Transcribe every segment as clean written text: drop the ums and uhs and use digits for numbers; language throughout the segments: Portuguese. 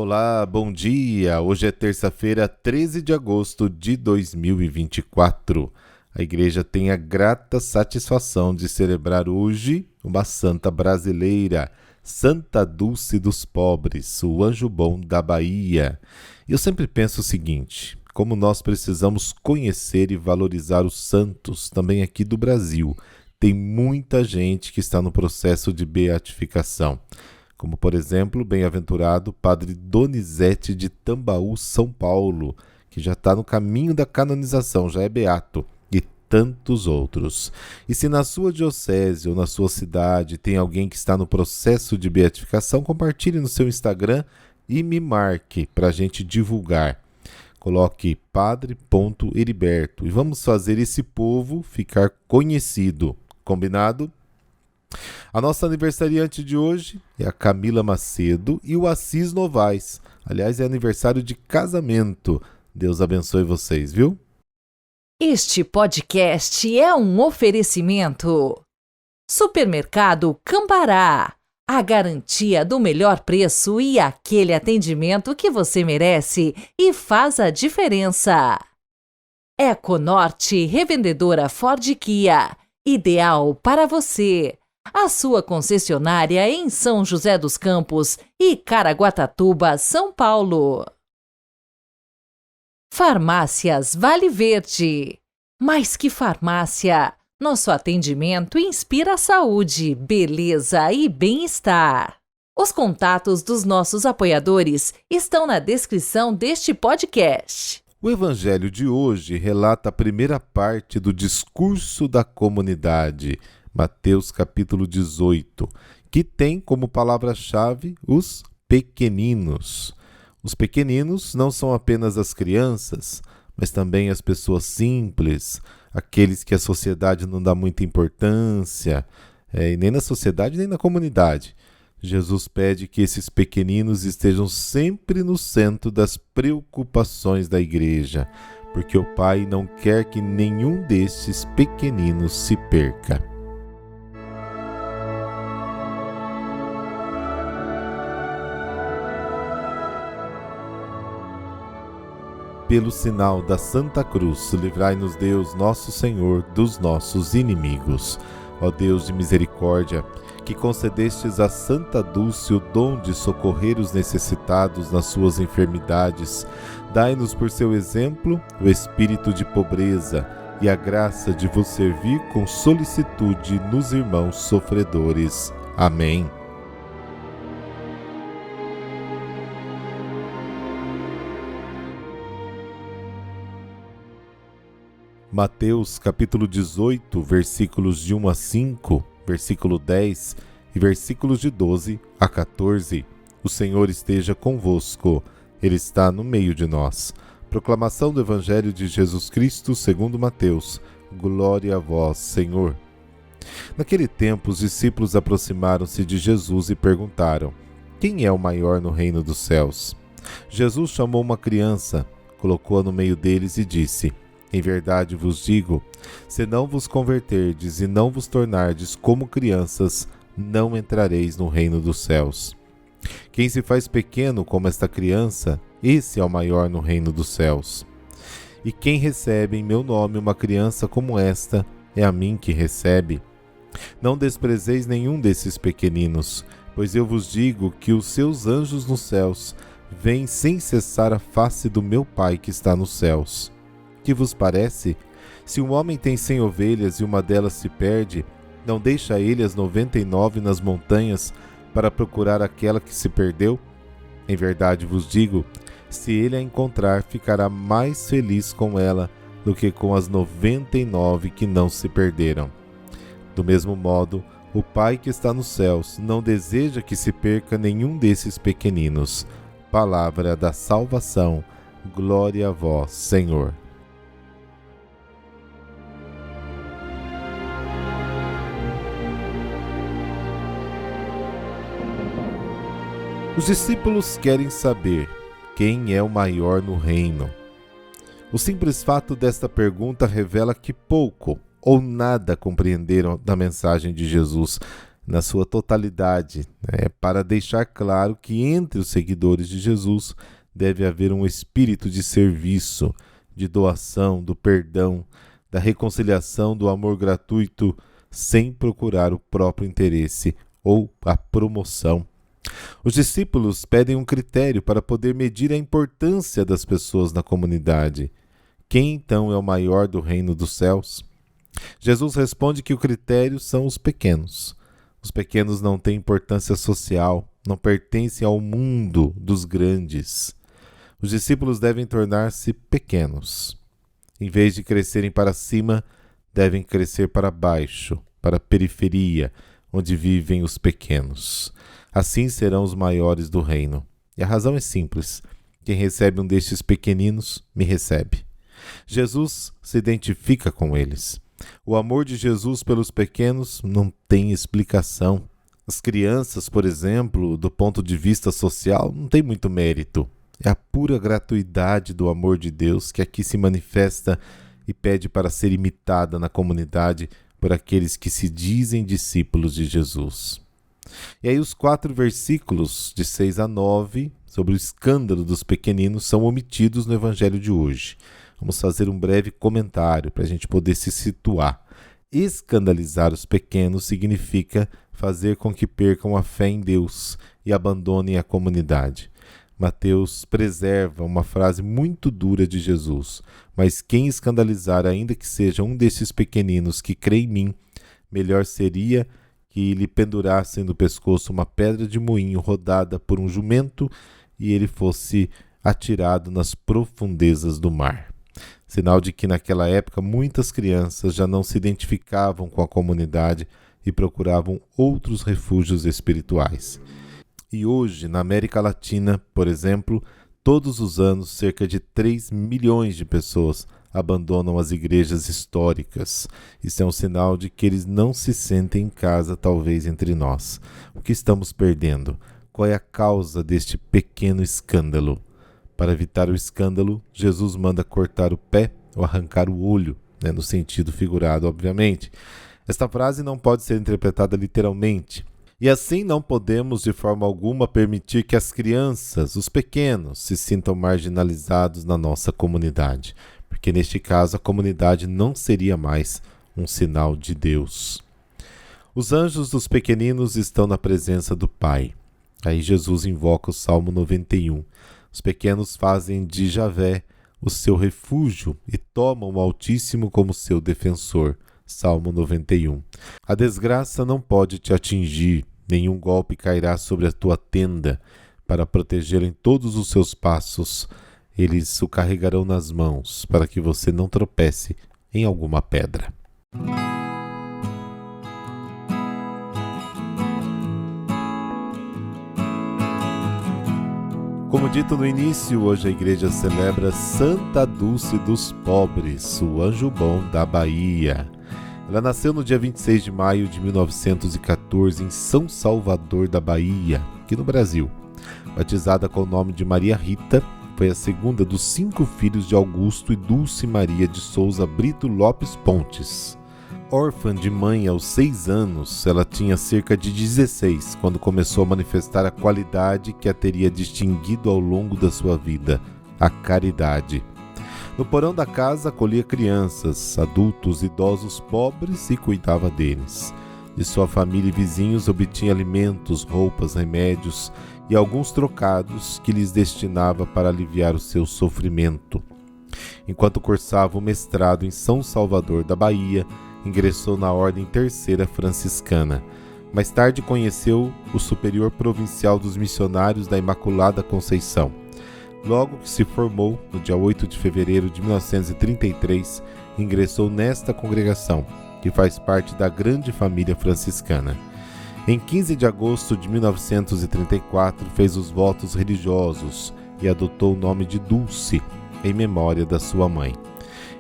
Olá, bom dia! Hoje é terça-feira, 13 de agosto de 2024. A igreja tem a grata satisfação de celebrar hoje uma santa brasileira, Santa Dulce dos Pobres, o anjo bom da Bahia. E eu sempre penso o seguinte: como nós precisamos conhecer e valorizar os santos, também aqui do Brasil. Tem muita gente que está no processo de beatificação. Como, por exemplo, o bem-aventurado Padre Donizete de Tambaú, São Paulo, que já está no caminho da canonização, já é beato, e tantos outros. E se na sua diocese ou na sua cidade tem alguém que está no processo de beatificação, compartilhe no seu Instagram e me marque para a gente divulgar. Coloque padre.heriberto e vamos fazer esse povo ficar conhecido. Combinado? A nossa aniversariante de hoje é a Camila Macedo e o Assis Novaes. Aliás, é aniversário de casamento. Deus abençoe vocês, viu? Este podcast é um oferecimento. Supermercado Cambará. A garantia do melhor preço e aquele atendimento que você merece e faz a diferença. Econorte, revendedora Ford Kia. Ideal para você. A sua concessionária em São José dos Campos e Caraguatatuba, São Paulo. Farmácias Vale Verde. Mais que farmácia, nosso atendimento inspira saúde, beleza e bem-estar. Os contatos dos nossos apoiadores estão na descrição deste podcast. O evangelho de hoje relata a primeira parte do discurso da comunidade, Mateus capítulo 18, que tem como palavra-chave os pequeninos. Os pequeninos não são apenas as crianças, mas também as pessoas simples, aqueles que a sociedade não dá muita importância, e nem na sociedade nem na comunidade. Jesus pede que esses pequeninos estejam sempre no centro das preocupações da igreja, porque o Pai não quer que nenhum destes pequeninos se perca. Pelo sinal da Santa Cruz, livrai-nos Deus, nosso Senhor, dos nossos inimigos. Ó Deus de misericórdia, que concedestes a Santa Dulce o dom de socorrer os necessitados nas suas enfermidades, dai-nos por seu exemplo o espírito de pobreza e a graça de vos servir com solicitude nos irmãos sofredores. Amém. Mateus capítulo 18, versículos de 1 a 5, versículo 10 e versículos de 12 a 14. O Senhor esteja convosco, Ele está no meio de nós. Proclamação do Evangelho de Jesus Cristo segundo Mateus. Glória a vós, Senhor. Naquele tempo, os discípulos aproximaram-se de Jesus e perguntaram: quem é o maior no reino dos céus? Jesus chamou uma criança, colocou-a no meio deles e disse: em verdade vos digo, se não vos converterdes e não vos tornardes como crianças, não entrareis no reino dos céus. Quem se faz pequeno como esta criança, esse é o maior no reino dos céus. E quem recebe em meu nome uma criança como esta, é a mim que recebe. Não desprezeis nenhum desses pequeninos, pois eu vos digo que os seus anjos nos céus veem sem cessar a face do meu Pai que está nos céus. Que vos parece? Se um homem tem 100 ovelhas e uma delas se perde, não deixa ele as 99 nas montanhas para procurar aquela que se perdeu? Em verdade vos digo, se ele a encontrar, ficará mais feliz com ela do que com as 99 que não se perderam. Do mesmo modo, o Pai que está nos céus não deseja que se perca nenhum desses pequeninos. Palavra da salvação. Glória a vós, Senhor. Os discípulos querem saber quem é o maior no reino. O simples fato desta pergunta revela que pouco ou nada compreenderam da mensagem de Jesus. na sua totalidade, para deixar claro que entre os seguidores de Jesus deve haver um espírito de serviço, de doação, do perdão, da reconciliação, do amor gratuito, sem procurar o próprio interesse ou a promoção. Os discípulos pedem um critério para poder medir a importância das pessoas na comunidade. Quem então é o maior do reino dos céus? Jesus responde que o critério são os pequenos. Os pequenos não têm importância social, não pertencem ao mundo dos grandes. Os discípulos devem tornar-se pequenos. Em vez de crescerem para cima, devem crescer para baixo, para a periferia, onde vivem os pequenos. Assim serão os maiores do reino. E a razão é simples. Quem recebe um destes pequeninos, me recebe. Jesus se identifica com eles. O amor de Jesus pelos pequenos não tem explicação. As crianças, por exemplo, do ponto de vista social, não tem muito mérito. É a pura gratuidade do amor de Deus que aqui se manifesta e pede para ser imitada na comunidade por aqueles que se dizem discípulos de Jesus. E aí os 4 versículos de 6 a 9 sobre o escândalo dos pequeninos são omitidos no evangelho de hoje. Vamos fazer um breve comentário para a gente poder se situar. Escandalizar os pequenos significa fazer com que percam a fé em Deus e abandonem a comunidade. Mateus preserva uma frase muito dura de Jesus: mas quem escandalizar, ainda que seja um desses pequeninos que crê em mim, melhor seria que lhe pendurassem no pescoço uma pedra de moinho rodada por um jumento e ele fosse atirado nas profundezas do mar. Sinal de que naquela época muitas crianças já não se identificavam com a comunidade e procuravam outros refúgios espirituais. E hoje, na América Latina, por exemplo, todos os anos cerca de 3 milhões de pessoas abandonam as igrejas históricas. Isso é um sinal de que eles não se sentem em casa, talvez, entre nós. O que estamos perdendo? Qual é a causa deste pequeno escândalo? Para evitar o escândalo, Jesus manda cortar o pé ou arrancar o olho, no sentido figurado, obviamente. Esta frase não pode ser interpretada literalmente. E assim não podemos, de forma alguma, permitir que as crianças, os pequenos, se sintam marginalizados na nossa comunidade, porque neste caso a comunidade não seria mais um sinal de Deus. Os anjos dos pequeninos estão na presença do Pai. Aí Jesus invoca o Salmo 91. Os pequenos fazem de Javé o seu refúgio e tomam o Altíssimo como seu defensor. Salmo 91. A desgraça não pode te atingir, nenhum golpe cairá sobre a tua tenda. Para protegê-lo em todos os seus passos, eles o carregarão nas mãos, para que você não tropece em alguma pedra. Como dito no início, hoje a igreja celebra Santa Dulce dos Pobres, o anjo bom da Bahia. Ela nasceu no dia 26 de maio de 1914 em São Salvador da Bahia, aqui no Brasil. Batizada com o nome de Maria Rita, foi a segunda dos 5 filhos de Augusto e Dulce Maria de Souza Brito Lopes Pontes. Órfã de mãe aos 6 anos, ela tinha cerca de 16 quando começou a manifestar a qualidade que a teria distinguido ao longo da sua vida, a caridade. No porão da casa acolhia crianças, adultos, idosos pobres e cuidava deles. De sua família e vizinhos obtinha alimentos, roupas, remédios e alguns trocados que lhes destinava para aliviar o seu sofrimento. Enquanto cursava o mestrado em São Salvador da Bahia, ingressou na Ordem Terceira Franciscana. Mais tarde conheceu o Superior Provincial dos Missionários da Imaculada Conceição. Logo que se formou, no dia 8 de fevereiro de 1933, ingressou nesta congregação, que faz parte da grande família franciscana. Em 15 de agosto de 1934, fez os votos religiosos e adotou o nome de Dulce, em memória da sua mãe.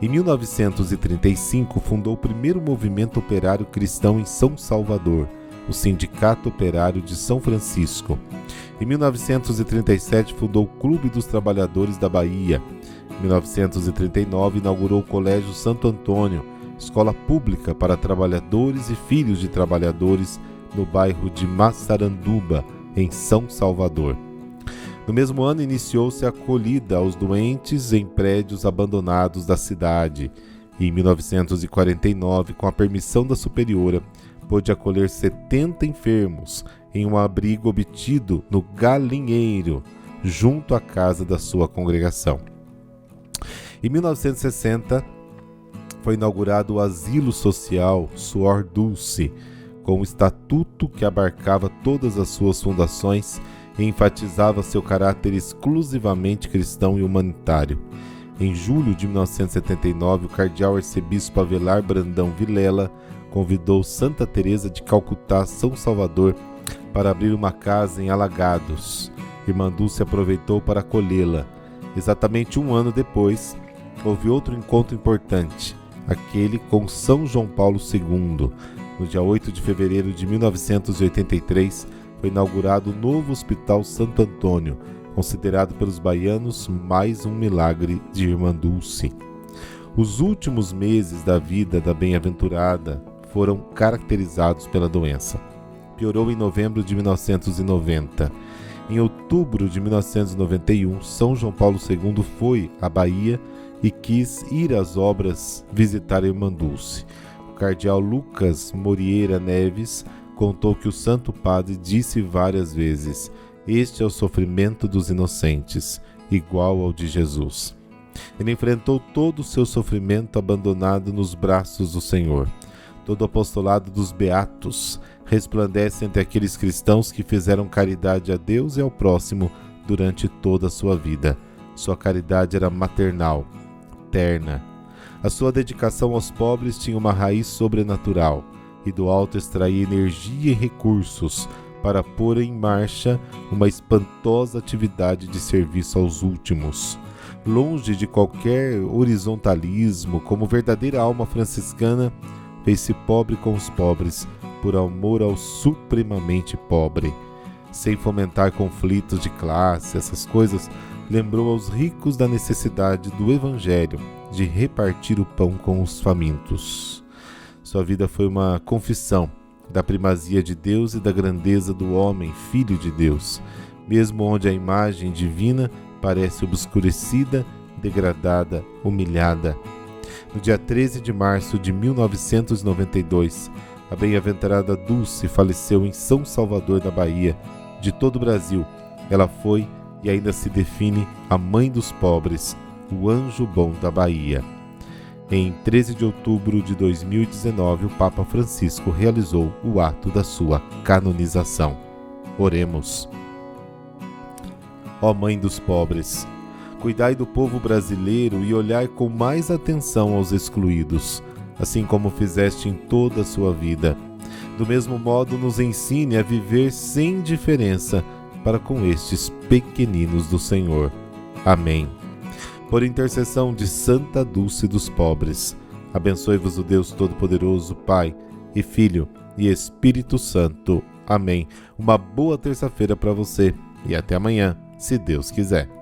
Em 1935, fundou o primeiro movimento operário cristão em São Salvador, o Sindicato Operário de São Francisco. Em 1937, fundou o Clube dos Trabalhadores da Bahia. Em 1939, inaugurou o Colégio Santo Antônio, escola pública para trabalhadores e filhos de trabalhadores, no bairro de Massaranduba, em São Salvador. No mesmo ano, iniciou-se a acolhida aos doentes em prédios abandonados da cidade. E em 1949, com a permissão da superiora, pôde acolher 70 enfermos em um abrigo obtido no Galinheiro, junto à casa da sua congregação. Em 1960, foi inaugurado o Asilo Social Suor Dulce, com um estatuto que abarcava todas as suas fundações e enfatizava seu caráter exclusivamente cristão e humanitário. Em julho de 1979, o cardeal arcebispo Avelar Brandão Vilela convidou Santa Teresa de Calcutá, São Salvador, para abrir uma casa em Alagados. Irmã Dulce aproveitou para acolhê-la. Exatamente um ano depois, houve outro encontro importante, aquele com São João Paulo II. No dia 8 de fevereiro de 1983, foi inaugurado o novo Hospital Santo Antônio, considerado pelos baianos mais um milagre de Irmã Dulce. Os últimos meses da vida da bem-aventurada foram caracterizados pela doença. Piorou em novembro de 1990. Em outubro de 1991, São João Paulo II foi à Bahia e quis ir às obras visitar a Irmã Dulce. O cardeal Lucas Morieira Neves contou que o Santo Padre disse várias vezes: "Este é o sofrimento dos inocentes, igual ao de Jesus." Ele enfrentou todo o seu sofrimento abandonado nos braços do Senhor. Todo o apostolado dos beatos resplandece entre aqueles cristãos que fizeram caridade a Deus e ao próximo durante toda a sua vida. Sua caridade era maternal, terna. A sua dedicação aos pobres tinha uma raiz sobrenatural, e do alto extraía energia e recursos para pôr em marcha uma espantosa atividade de serviço aos últimos. Longe de qualquer horizontalismo, como verdadeira alma franciscana, fez-se pobre com os pobres, por amor ao supremamente pobre. Sem fomentar conflitos de classe, essas coisas, lembrou aos ricos da necessidade do Evangelho, de repartir o pão com os famintos. Sua vida foi uma confissão da primazia de Deus e da grandeza do homem, filho de Deus, mesmo onde a imagem divina parece obscurecida, degradada, humilhada. No dia 13 de março de 1992, a bem-aventurada Dulce faleceu em São Salvador da Bahia. De todo o Brasil, ela foi e ainda se define a mãe dos pobres, o anjo bom da Bahia. Em 13 de outubro de 2019, o Papa Francisco realizou o ato da sua canonização. Oremos. Ó Mãe dos pobres, cuidai do povo brasileiro e olhai com mais atenção aos excluídos, assim como fizeste em toda a sua vida. Do mesmo modo, nos ensine a viver sem diferença para com estes pequeninos do Senhor. Amém. Por intercessão de Santa Dulce dos Pobres, abençoe-vos o Deus Todo-Poderoso, Pai e Filho e Espírito Santo. Amém. Uma boa terça-feira para você e até amanhã, se Deus quiser.